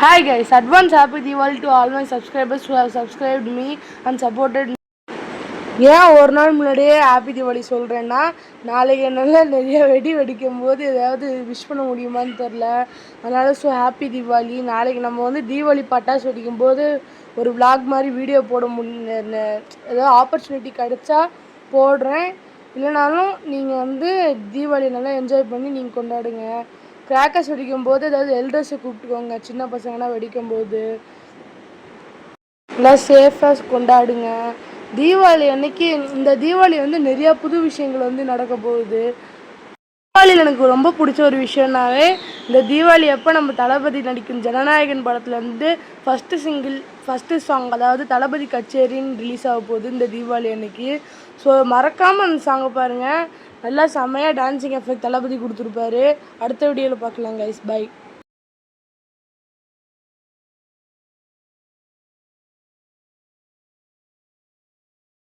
Hi guys, advance happy Diwali to all my subscribers who have subscribed me and supported me. ஏன் ஒரு நாள் முன்னாடியே happy Deepavali சொல்கிறேன்னா, நாளைக்கு என்னால் நிறைய வெடி வெடிக்கும் போது ஏதாவது விஷ் பண்ண முடியுமான்னு தெரில. அதனால் ஹாப்பி தீபாவளி. நாளைக்கு நம்ம வந்து தீபாவளி பட்டாசு வெடிக்கும்போது ஒரு விளாக் மாதிரி வீடியோ போட ஏதாவது ஆப்பர்ச்சுனிட்டி கிடைச்சா போடுறேன். இல்லைனாலும் நீங்கள் வந்து தீபாவளி நல்லா என்ஜாய் பண்ணி நீங்கள் கொண்டாடுங்க. கிராக்கர்ஸ் வெடிக்கும்போது ஏதாவது எல்டர்ஸை கூப்பிட்டுக்கோங்க. சின்ன பசங்கன்னா வெடிக்கும்போது நல்லா சேஃபாக கொண்டாடுங்க. தீபாவளி அன்னைக்கு இந்த தீபாவளி வந்து நிறையா புது விஷயங்கள் வந்து நடக்க போகுது. தீபாவளியில் எனக்கு ரொம்ப பிடிச்ச ஒரு விஷயம்னாவே இந்த தீபாவளி அப்போ நம்ம தளபதி நடிக்கும் ஜனநாயகன் படத்துலேருந்து ஃபஸ்ட்டு சாங் அதாவது தளபதி கச்சேரின்னு ரிலீஸ் ஆக போகுது இந்த தீபாவளி அன்னைக்கு. ஸோ மறக்காமல் அந்த சாங்கை பாருங்கள். நல்லா செம்மையாக டான்ஸிங் எஃபெக்ட் தளபதி கொடுத்துருப்பாரு. அடுத்த வீடியோவில் பார்க்கலாம் கைஸ். பை.